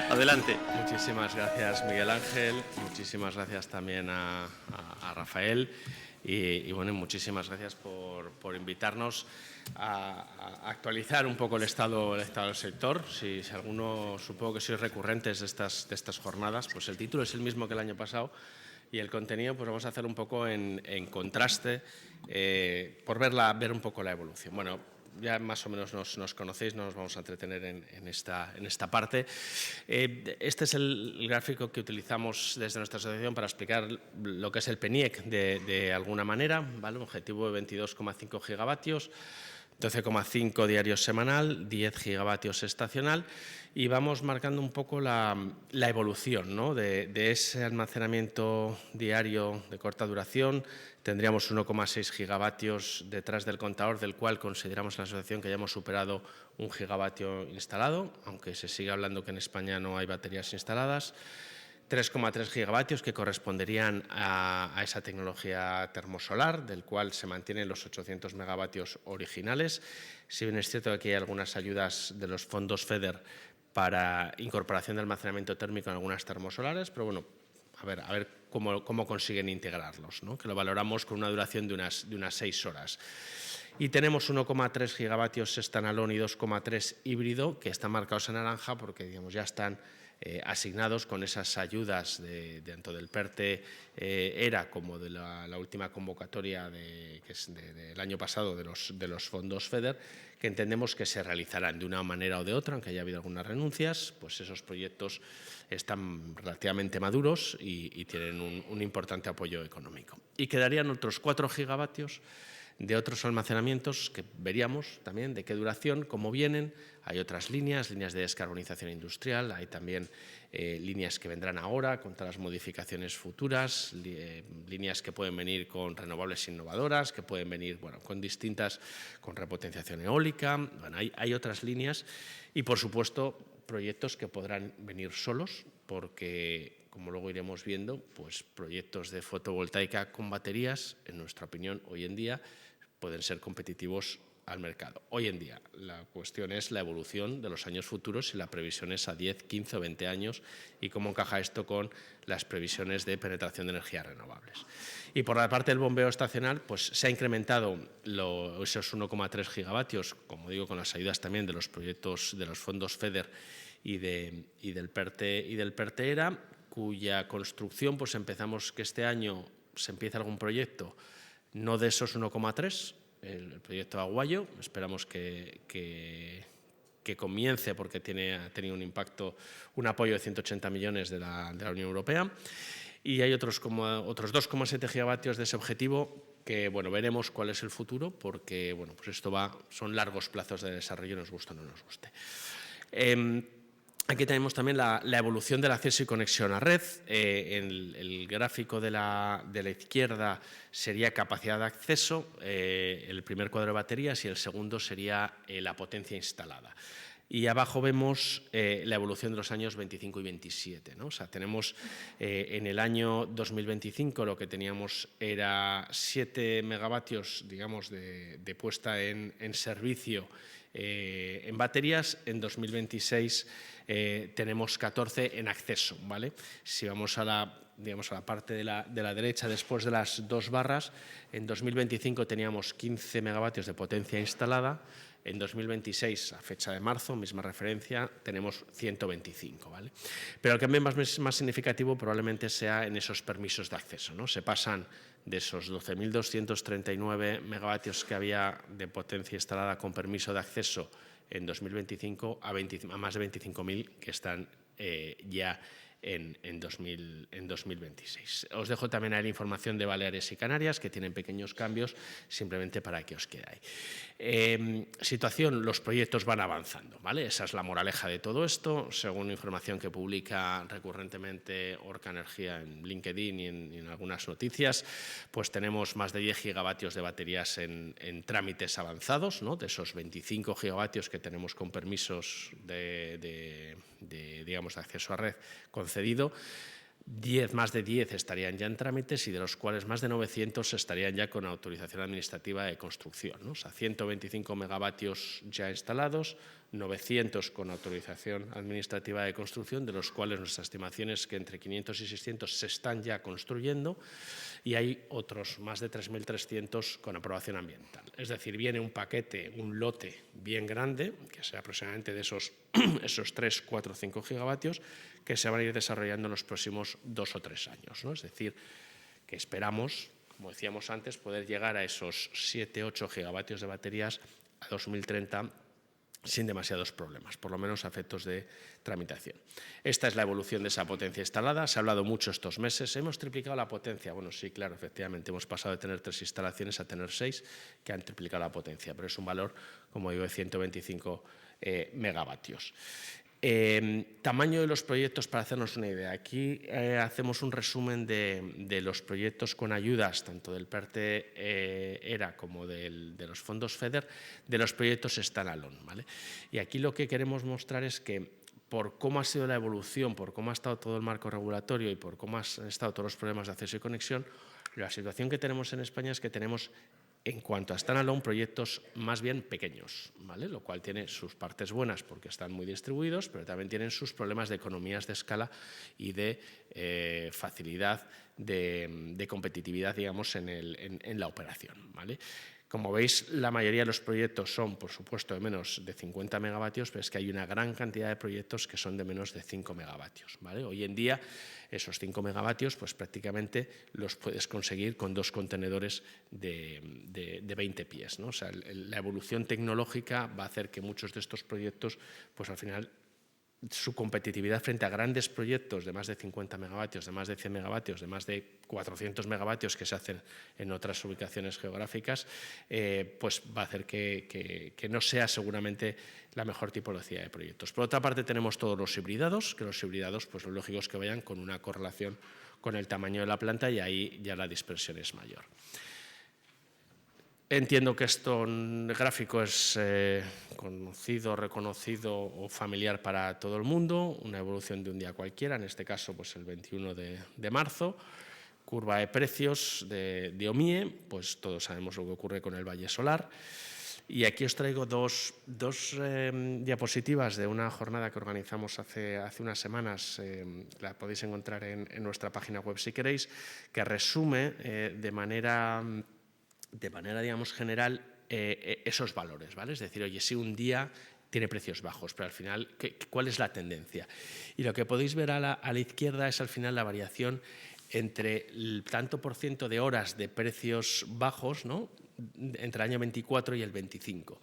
Adelante. Muchísimas gracias, Miguel Ángel. Muchísimas gracias también a Rafael. Bueno, muchísimas gracias por invitarnos a actualizar un poco el estado del sector. Si alguno, supongo que sois recurrentes de estas jornadas, pues el título es el mismo que el año pasado y el contenido pues vamos a hacer un poco en contraste por ver un poco la evolución. Bueno, ya más o menos nos conocéis, no nos vamos a entretener en esta parte. Este es el gráfico que utilizamos desde nuestra asociación para explicar lo que es el PENIEC de alguna manera, ¿vale? Un objetivo de 22,5 gigavatios, 12,5 diarios semanal, 10 gigavatios estacional, y vamos marcando un poco la evolución, ¿no? de ese almacenamiento diario de corta duración. Tendríamos 1,6 gigavatios detrás del contador, del cual consideramos en la asociación que ya hemos superado 1 gigavatio instalado, aunque se sigue hablando que en España no hay baterías instaladas. 3,3 gigavatios que corresponderían a esa tecnología termosolar, del cual se mantienen los 800 megavatios originales. Si bien es cierto que aquí hay algunas ayudas de los fondos FEDER para incorporación de almacenamiento térmico en algunas termosolares, pero bueno, a ver cómo consiguen integrarlos, ¿no? Que lo valoramos con una duración de unas 6 horas. Y tenemos 1,3 gigavatios standalone y 2,3 híbrido, que están marcados en naranja porque digamos, ya están asignados con esas ayudas tanto del PERTE ERA como de la última convocatoria que es del año pasado de los fondos FEDER, que entendemos que se realizarán de una manera o de otra, aunque haya habido algunas renuncias, pues esos proyectos están relativamente maduros y tienen un importante apoyo económico. Y quedarían otros 4 gigavatios de otros almacenamientos que veríamos también de qué duración, cómo vienen. Hay otras líneas de descarbonización industrial, hay también líneas que vendrán ahora con todas las modificaciones futuras, líneas que pueden venir con renovables innovadoras, que pueden venir con repotenciación eólica. Bueno, hay otras líneas y, por supuesto, proyectos que podrán venir solos porque, como luego iremos viendo, pues proyectos de fotovoltaica con baterías, en nuestra opinión, hoy en día, pueden ser competitivos al mercado. Hoy en día, la cuestión es la evolución de los años futuros y la previsión es a 10, 15 o 20 años y cómo encaja esto con las previsiones de penetración de energías renovables. Y por la parte del bombeo estacional, pues se ha incrementado esos 1,3 gigavatios, como digo, con las ayudas también de los proyectos de los fondos FEDER y del PERTE ERA, cuya construcción pues empezamos que este año se empieza algún proyecto, no de esos 1,3, el proyecto Aguayo, esperamos que comience porque ha tenido un apoyo de 180 millones de la Unión Europea, y hay otros 2,7 gigavatios de ese objetivo que, bueno, veremos cuál es el futuro porque, bueno, pues esto son largos plazos de desarrollo, nos guste o no nos guste. Aquí tenemos también la evolución del acceso y conexión a red. El gráfico de la izquierda sería capacidad de acceso, el primer cuadro de baterías, y el segundo sería la potencia instalada. Y abajo vemos la evolución de los años 25 y 27, ¿no? O sea, tenemos en el año 2025 lo que teníamos era 7 megavatios, digamos, de puesta en servicio en baterías. En 2026 tenemos 14 en acceso, ¿vale? Si vamos a la parte de la derecha, después de las 2 barras, en 2025 teníamos 15 megavatios de potencia instalada. En 2026, a fecha de marzo, misma referencia, tenemos 125, ¿vale? Pero el cambio más significativo probablemente sea en esos permisos de acceso, ¿no? Se pasan de esos 12.239 megavatios que había de potencia instalada con permiso de acceso en 2025 a más de 25.000 que están ya en 2026. Os dejo también ahí la información de Baleares y Canarias, que tienen pequeños cambios, simplemente para que os quede ahí. Situación, los proyectos van avanzando, ¿vale? Esa es la moraleja de todo esto. Según información que publica recurrentemente Orca Energía en LinkedIn y en algunas noticias, pues tenemos más de 10 gigavatios de baterías en trámites avanzados, ¿no? De esos 25 gigavatios que tenemos con permisos de acceso a red concedido, más de 10 estarían ya en trámites y de los cuales más de 900 estarían ya con autorización administrativa de construcción, ¿no? O sea, 125 megavatios ya instalados, 900 con autorización administrativa de construcción, de los cuales nuestra estimación es que entre 500 y 600 se están ya construyendo, y hay otros más de 3.300 con aprobación ambiental. Es decir, viene un paquete, un lote bien grande, que sea aproximadamente de esos 3, 4, 5 gigavatios, que se van a ir desarrollando en los próximos 2 o 3 años, ¿no? Es decir, que esperamos, como decíamos antes, poder llegar a esos 7, 8 gigavatios de baterías a 2030 sin demasiados problemas, por lo menos a efectos de tramitación. Esta es la evolución de esa potencia instalada. Se ha hablado mucho estos meses. ¿Hemos triplicado la potencia? Bueno, sí, claro, efectivamente. Hemos pasado de tener 3 instalaciones a tener 6 que han triplicado la potencia, pero es un valor, como digo, de 125 megavatios. Tamaño de los proyectos, para hacernos una idea. Aquí hacemos un resumen de los proyectos con ayudas, tanto del PERTE-ERA como de los fondos FEDER, de los proyectos standalone, ¿vale? Y aquí lo que queremos mostrar es que por cómo ha sido la evolución, por cómo ha estado todo el marco regulatorio y por cómo han estado todos los problemas de acceso y conexión, la situación que tenemos en España es que tenemos, en cuanto a standalone, proyectos más bien pequeños, ¿vale? Lo cual tiene sus partes buenas porque están muy distribuidos, pero también tienen sus problemas de economías de escala y de facilidad de competitividad, digamos, en la operación, ¿vale? Como veis, la mayoría de los proyectos son, por supuesto, de menos de 50 megavatios, pero es que hay una gran cantidad de proyectos que son de menos de 5 megavatios, ¿vale? Hoy en día, esos 5 megavatios, pues prácticamente los puedes conseguir con 2 contenedores de 20 pies, ¿no? O sea, la evolución tecnológica va a hacer que muchos de estos proyectos, pues al final, su competitividad frente a grandes proyectos de más de 50 megavatios, de más de 100 megavatios, de más de 400 megavatios que se hacen en otras ubicaciones geográficas, pues va a hacer que no sea seguramente la mejor tipología de proyectos. Por otra parte, tenemos todos los hibridados, que los hibridados, pues lo lógico es que vayan con una correlación con el tamaño de la planta y ahí ya la dispersión es mayor. Entiendo que esto gráfico es conocido, reconocido o familiar para todo el mundo, una evolución de un día cualquiera, en este caso pues el 21 de marzo, curva de precios de OMIE, pues todos sabemos lo que ocurre con el Valle Solar. Y aquí os traigo dos diapositivas de una jornada que organizamos hace unas semanas, la podéis encontrar en nuestra página web si queréis, que resume de manera, digamos, general esos valores, ¿vale? Es decir, oye, si un día tiene precios bajos, pero al final, ¿cuál es la tendencia? Y lo que podéis ver a la izquierda es al final la variación entre el tanto por ciento de horas de precios bajos, ¿no?, entre el año 24 y el 25.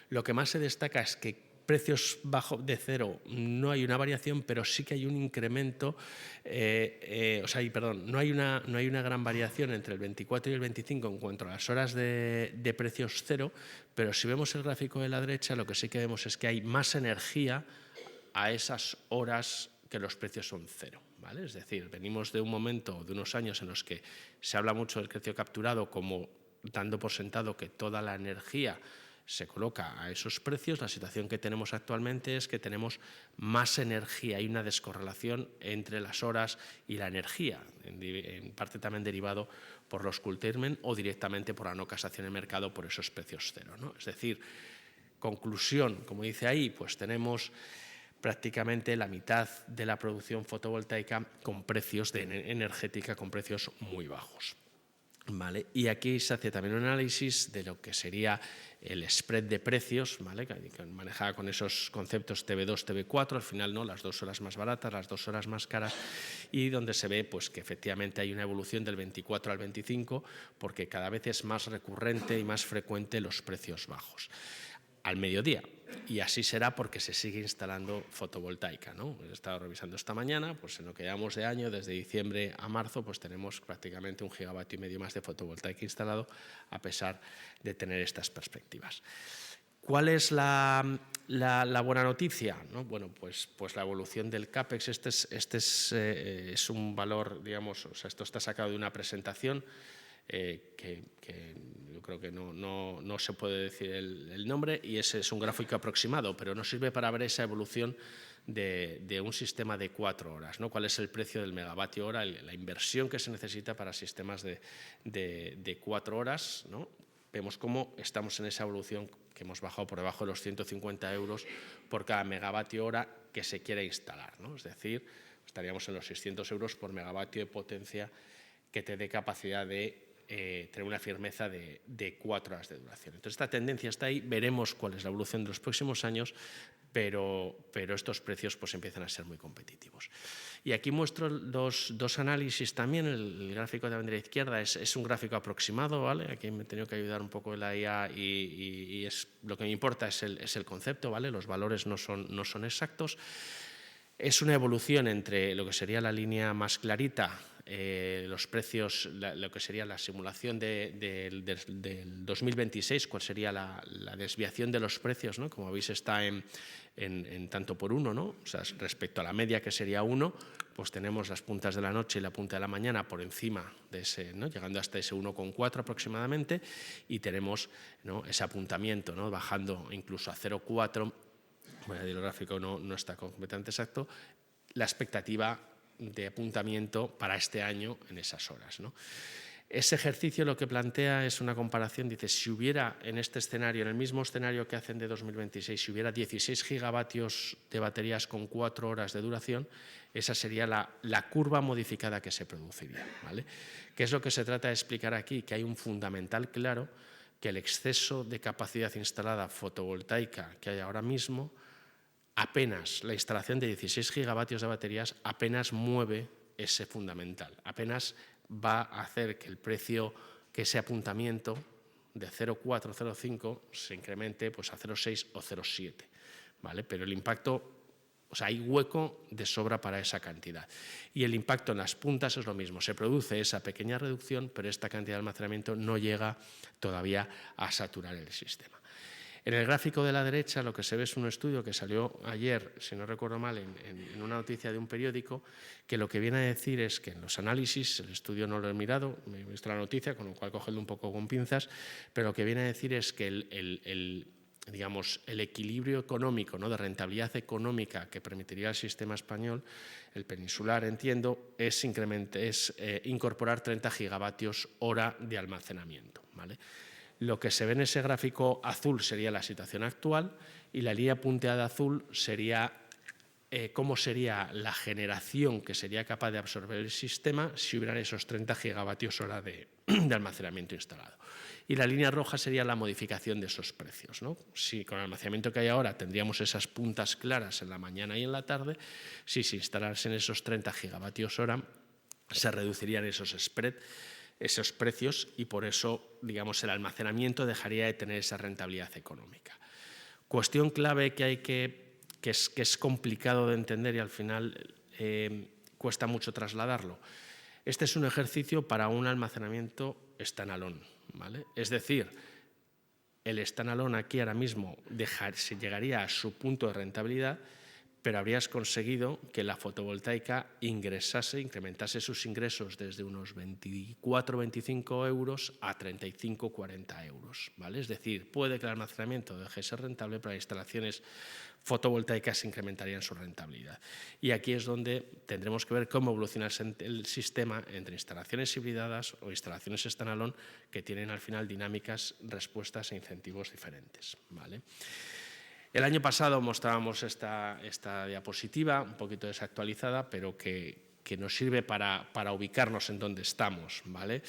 Lo que más se destaca es que precios bajo de cero no hay una variación, pero sí que hay un incremento, no hay una gran variación entre el 24 y el 25 en cuanto a las horas de precios cero, pero si vemos el gráfico de la derecha, lo que sí que vemos es que hay más energía a esas horas que los precios son cero, ¿vale? Es decir, venimos de un momento, de unos años en los que se habla mucho del precio capturado como dando por sentado que toda la energía se coloca a esos precios. La situación que tenemos actualmente es que tenemos más energía, hay una descorrelación entre las horas y la energía, en parte también derivado por los curtailment o directamente por la no casación en el mercado por esos precios cero, ¿no? Es decir, conclusión, como dice ahí, pues tenemos prácticamente la mitad de la producción fotovoltaica con precios energética con precios muy bajos. ¿Vale? Y aquí se hace también un análisis de lo que sería el spread de precios, ¿vale?, que manejaba con esos conceptos TV2, TV4, al final, ¿no?, las 2 horas más baratas, las 2 horas más caras, y donde se ve pues, que efectivamente hay una evolución del 24 al 25 porque cada vez es más recurrente y más frecuente los precios bajos al mediodía. Y así será porque se sigue instalando fotovoltaica, ¿no? He estado revisando esta mañana, pues en lo que llevamos de año, desde diciembre a marzo, pues tenemos prácticamente 1,5 gigavatios más de fotovoltaica instalado, a pesar de tener estas perspectivas. ¿Cuál es la buena noticia? ¿No? Bueno, pues la evolución del CAPEX, este es un valor, digamos, o sea, esto está sacado de una presentación que yo creo que no se puede decir el nombre, y ese es un gráfico aproximado, pero nos sirve para ver esa evolución de un sistema de 4 horas, ¿no? ¿Cuál es el precio del megavatio hora, la inversión que se necesita para sistemas de 4 horas, ¿no? Vemos cómo estamos en esa evolución que hemos bajado por debajo de los 150 euros por cada megavatio hora que se quiera instalar, ¿no? Es decir, estaríamos en los 600 euros por megavatio de potencia que te dé capacidad de tener una firmeza de 4 horas de duración. Entonces, esta tendencia está ahí, veremos cuál es la evolución de los próximos años, pero estos precios pues empiezan a ser muy competitivos. Y aquí muestro dos análisis también. El gráfico de la izquierda es un gráfico aproximado, ¿vale? Aquí me he tenido que ayudar un poco de la IA y lo que me importa es el concepto, ¿vale? Los valores no son exactos. Es una evolución entre lo que sería la línea más clarita, los precios, lo que sería la simulación del 2026, cuál sería la desviación de los precios, ¿no? Como veis, está en tanto por 1, ¿no? O sea, respecto a la media, que sería 1, pues tenemos las puntas de la noche y la punta de la mañana por encima de ese, ¿no? Llegando hasta ese 1,4 aproximadamente, y tenemos, ¿no?, ese apuntamiento, ¿no?, bajando incluso a 0,4. Bueno, el gráfico no está completamente exacto, la expectativa de apuntamiento para este año en esas horas, ¿no? Ese ejercicio lo que plantea es una comparación, dice, si hubiera en este escenario, en el mismo escenario que hacen de 2026, si hubiera 16 gigavatios de baterías con 4 horas de duración, esa sería la curva modificada que se produciría, ¿vale? ¿Qué es lo que se trata de explicar aquí? Que hay un fundamental claro, que el exceso de capacidad instalada fotovoltaica que hay ahora mismo, apenas la instalación de 16 gigavatios de baterías apenas mueve ese fundamental, apenas va a hacer que el precio, que ese apuntamiento de 0,4, 0,5 se incremente pues a 0,6 o 0,7, ¿vale? Pero el impacto, o sea, hay hueco de sobra para esa cantidad. Y el impacto en las puntas es lo mismo, se produce esa pequeña reducción, pero esta cantidad de almacenamiento no llega todavía a saturar el sistema. En el gráfico de la derecha lo que se ve es un estudio que salió ayer, si no recuerdo mal, en una noticia de un periódico, que lo que viene a decir es que en los análisis, el estudio no lo he mirado, me he visto la noticia, con lo cual cogedlo un poco con pinzas, pero lo que viene a decir es que digamos, el equilibrio económico, ¿no?, de rentabilidad económica que permitiría al sistema español, el peninsular, entiendo, es incorporar 30 gigavatios hora de almacenamiento, ¿vale? Lo que se ve en ese gráfico azul sería la situación actual, y la línea punteada azul sería cómo sería la generación que sería capaz de absorber el sistema si hubieran esos 30 gigavatios hora de almacenamiento instalado. Y la línea roja sería la modificación de esos precios, ¿no? Si con el almacenamiento que hay ahora tendríamos esas puntas claras en la mañana y en la tarde, si se instalasen esos 30 gigavatios hora, se reducirían esos spread, esos precios, y por eso, digamos, el almacenamiento dejaría de tener esa rentabilidad económica. Cuestión clave que es complicado de entender y al final cuesta mucho trasladarlo. Este es un ejercicio para un almacenamiento standalone, ¿vale? Es decir, el standalone aquí ahora mismo se llegaría a su punto de rentabilidad, pero habrías conseguido que la fotovoltaica incrementase sus ingresos desde unos 24-25 euros a 35-40 euros, ¿vale? Es decir, puede que el almacenamiento deje de ser rentable, pero las instalaciones fotovoltaicas incrementarían su rentabilidad. Y aquí es donde tendremos que ver cómo evoluciona el sistema entre instalaciones hibridadas o instalaciones standalone, que tienen al final dinámicas, respuestas e incentivos diferentes, ¿vale? El año pasado mostrábamos esta diapositiva, un poquito desactualizada, pero que nos sirve para ubicarnos en dónde estamos, ¿vale?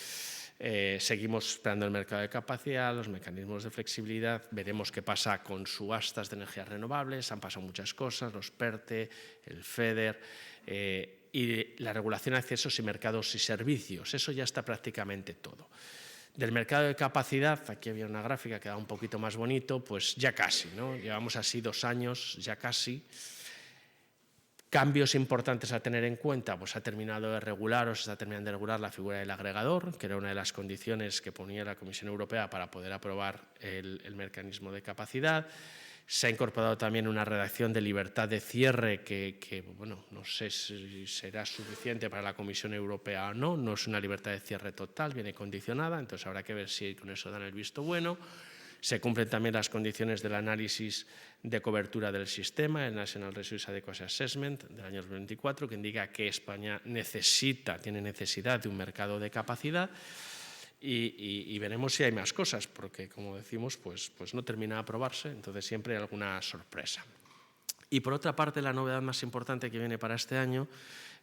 Seguimos esperando el mercado de capacidad, los mecanismos de flexibilidad, veremos qué pasa con subastas de energías renovables, han pasado muchas cosas, los PERTE, el FEDER, y la regulación de accesos y mercados y servicios, eso ya está prácticamente todo. Del mercado de capacidad, aquí había una gráfica que da un poquito más bonito, pues ya casi, ¿no? Llevamos así 2 años, ya casi. Cambios importantes a tener en cuenta, pues ha terminado de regular o se está terminando de regular la figura del agregador, que era una de las condiciones que ponía la Comisión Europea para poder aprobar el mecanismo de capacidad. Se ha incorporado también una redacción de libertad de cierre que bueno, no sé si será suficiente para la Comisión Europea o no, no es una libertad de cierre total, viene condicionada, entonces habrá que ver si con eso dan el visto bueno. Se cumplen también las condiciones del análisis de cobertura del sistema, el National Resource Adequacy Assessment del año 2024, que indica que España tiene necesidad de un mercado de capacidad. y veremos si hay más cosas, porque como decimos, pues no termina de aprobarse, entonces siempre hay alguna sorpresa. Y por otra parte, la novedad más importante que viene para este año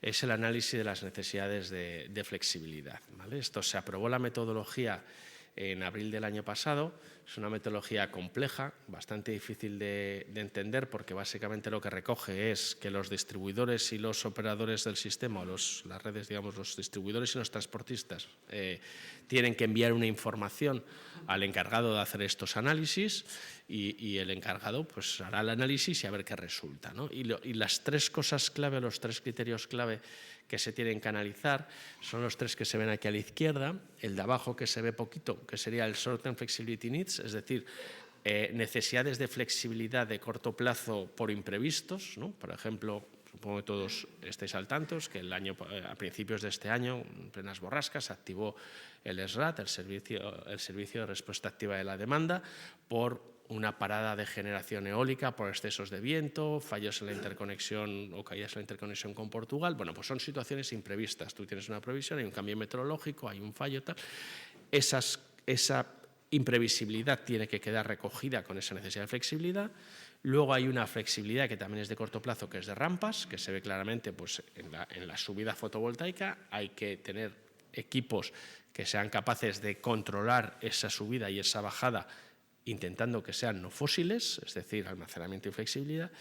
es el análisis de las necesidades de flexibilidad, ¿vale? Esto se aprobó la metodología en abril del año pasado. Es una metodología compleja, bastante difícil de entender, porque básicamente lo que recoge es que los distribuidores y los operadores del sistema, o las redes, digamos, los distribuidores y los transportistas, tienen que enviar una información al encargado de hacer estos análisis y el encargado pues hará el análisis y a ver qué resulta, ¿no? Y las tres cosas clave, los tres criterios clave que se tienen que analizar son los tres que se ven aquí a la izquierda. El de abajo, que se ve poquito, que sería el Short-Term Flexibility Needs, es decir, necesidades de flexibilidad de corto plazo por imprevistos, ¿no? Por ejemplo, supongo que todos estáis al tanto, que a principios de este año, en plenas borrascas, se activó el SRAT, el Servicio de Respuesta Activa de la Demanda, por una parada de generación eólica por excesos de viento, fallos en la interconexión o caídas en la interconexión con Portugal. Bueno, pues son situaciones imprevistas. Tú tienes una previsión, hay un cambio meteorológico, hay un fallo, tal. Esa imprevisibilidad tiene que quedar recogida con esa necesidad de flexibilidad. Luego hay una flexibilidad que también es de corto plazo, que es de rampas, que se ve claramente pues, en la subida fotovoltaica. Hay que tener equipos que sean capaces de controlar esa subida y esa bajada, intentando que sean no fósiles, es decir, almacenamiento y flexibilidad.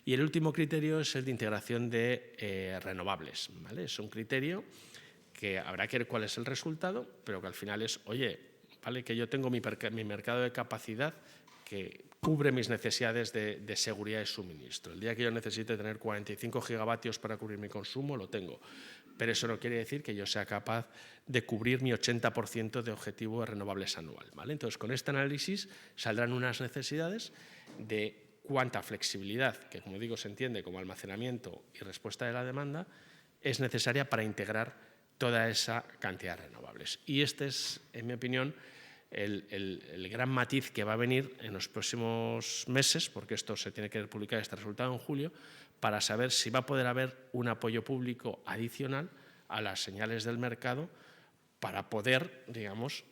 Y el último criterio es el de integración de renovables, ¿vale? Es un criterio que habrá que ver cuál es el resultado, pero que al final es, oye, ¿vale? Que yo tengo mi mercado de capacidad que cubre mis necesidades de seguridad de suministro. El día que yo necesite tener 45 gigavatios para cubrir mi consumo, lo tengo. Pero eso no quiere decir que yo sea capaz de cubrir mi 80% de objetivo de renovables anual, ¿vale? Entonces, con este análisis saldrán unas necesidades de cuánta flexibilidad, que como digo se entiende como almacenamiento y respuesta de la demanda, es necesaria para integrar toda esa cantidad de renovables. Y este es, en mi opinión, el gran matiz que va a venir en los próximos meses, porque esto se tiene que publicar este resultado en julio, para saber si va a poder haber un apoyo público adicional a las señales del mercado para poder, digamos,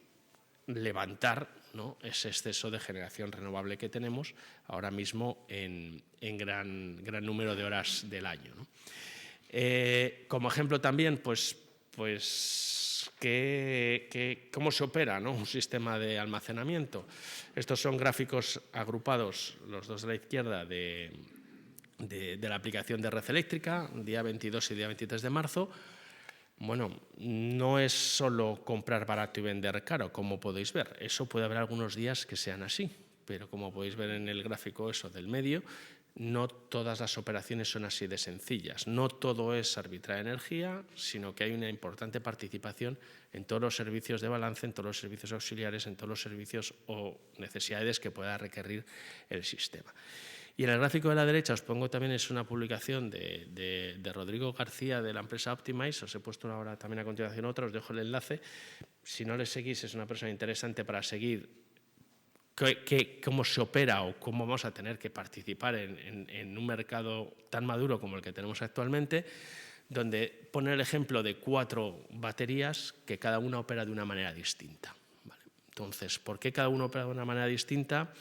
levantar, ¿no?, ese exceso de generación renovable que tenemos ahora mismo en gran número de horas del año, ¿no? Como ejemplo también, pues ¿cómo se opera, ¿no?, un sistema de almacenamiento? Estos son gráficos agrupados, los dos de la izquierda, de la aplicación de red eléctrica, día 22 y día 23 de marzo. Bueno, no es solo comprar barato y vender caro, como podéis ver. Eso puede haber algunos días que sean así, pero como podéis ver en el gráfico eso del medio, no todas las operaciones son así de sencillas. No todo es arbitrar energía, sino que hay una importante participación en todos los servicios de balance, en todos los servicios auxiliares, en todos los servicios o necesidades que pueda requerir el sistema. Y en el gráfico de la derecha os pongo también, es una publicación de Rodrigo García de la empresa Optimize. Os he puesto ahora también a continuación otra, os dejo el enlace. Si no le seguís, es una persona interesante para seguir cómo se opera o cómo vamos a tener que participar en un mercado tan maduro como el que tenemos actualmente, donde pone el ejemplo de 4 baterías que cada una opera de una manera distinta, ¿vale? Entonces, ¿por qué cada una opera de una manera distinta?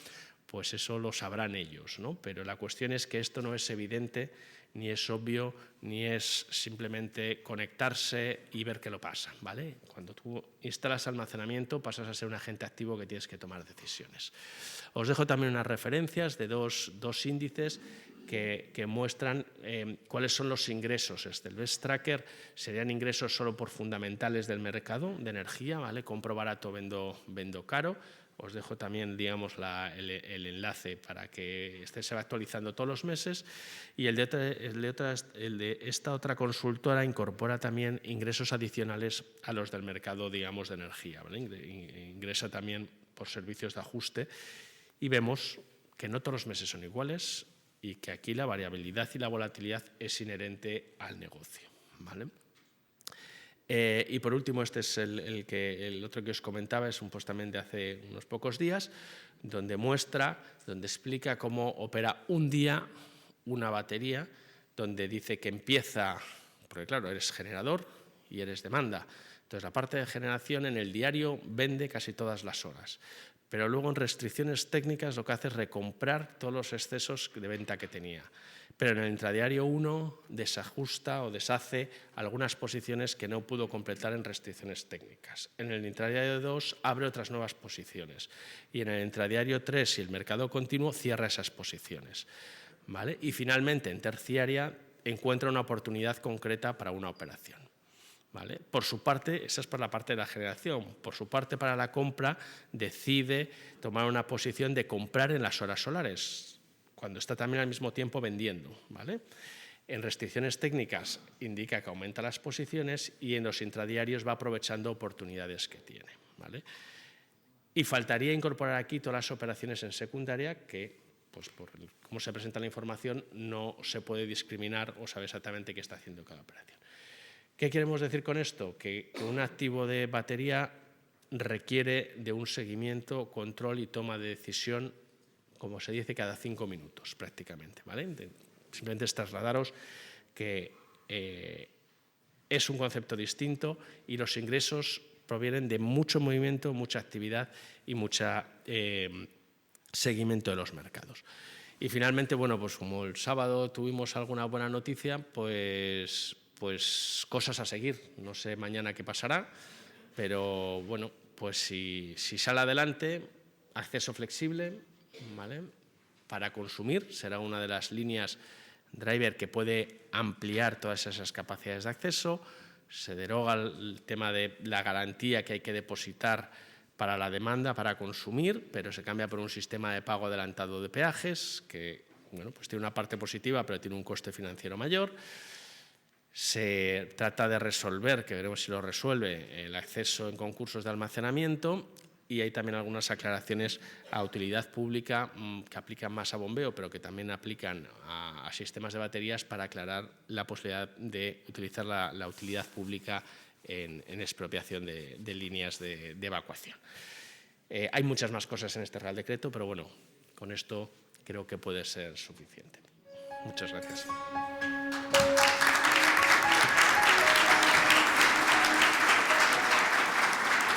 Pues eso lo sabrán ellos, ¿no? Pero la cuestión es que esto no es evidente, ni es obvio, ni es simplemente conectarse y ver qué lo pasa, ¿vale? Cuando tú instalas almacenamiento pasas a ser un agente activo que tienes que tomar decisiones. Os dejo también unas referencias de dos índices que muestran cuáles son los ingresos. El Best Tracker serían ingresos solo por fundamentales del mercado de energía, ¿vale? Compro barato, vendo caro. Os dejo también, digamos, el enlace para que se va actualizando todos los meses. Y el de esta otra consultora incorpora también ingresos adicionales a los del mercado, digamos, de energía, ¿vale? Ingresa también por servicios de ajuste y vemos que no todos los meses son iguales y que aquí la variabilidad y la volatilidad es inherente al negocio, ¿vale? Y por último, este es el otro que os comentaba, es un post también de hace unos pocos días, donde explica cómo opera un día una batería, donde dice que empieza, porque claro, eres generador y eres demanda, Entonces, la parte de generación en el diario vende casi todas las horas, pero luego en restricciones técnicas lo que hace es recomprar todos los excesos de venta que tenía. Pero en el intradiario 1 desajusta o deshace algunas posiciones que no pudo completar en restricciones técnicas. En el intradiario 2 abre otras nuevas posiciones y en el intradiario 3, si el mercado continuo, cierra esas posiciones, ¿vale? Y finalmente, en terciaria, encuentra una oportunidad concreta para una operación, ¿vale? Por su parte, esa es por la parte de la generación. Por su parte, para la compra, decide tomar una posición de comprar en las horas solares, cuando está también al mismo tiempo vendiendo, ¿vale? En restricciones técnicas indica que aumenta las posiciones y en los intradiarios va aprovechando oportunidades que tiene, ¿vale? Y faltaría incorporar aquí todas las operaciones en secundaria que, pues por cómo se presenta la información, no se puede discriminar o sabe exactamente qué está haciendo cada operación. ¿Qué queremos decir con esto? Que un activo de batería requiere de un seguimiento, control y toma de decisión, como se dice, cada 5 minutos prácticamente, ¿vale? Simplemente es trasladaros que es un concepto distinto y los ingresos provienen de mucho movimiento, mucha actividad y mucho seguimiento de los mercados. Y finalmente, bueno, pues como el sábado tuvimos alguna buena noticia, pues cosas a seguir. No sé mañana qué pasará, pero bueno, pues si sale adelante, acceso flexible, ¿vale? Para consumir, será una de las líneas driver que puede ampliar todas esas capacidades de acceso. Se deroga el tema de la garantía que hay que depositar para la demanda, para consumir, pero se cambia por un sistema de pago adelantado de peajes, que bueno, pues tiene una parte positiva, pero tiene un coste financiero mayor. Se trata de resolver, que veremos si lo resuelve, el acceso en concursos de almacenamiento, y hay también algunas aclaraciones a utilidad pública que aplican más a bombeo, pero que también aplican a sistemas de baterías para aclarar la posibilidad de utilizar la utilidad pública en expropiación de líneas de evacuación. Hay muchas más cosas en este Real Decreto, pero bueno, con esto creo que puede ser suficiente. Muchas gracias.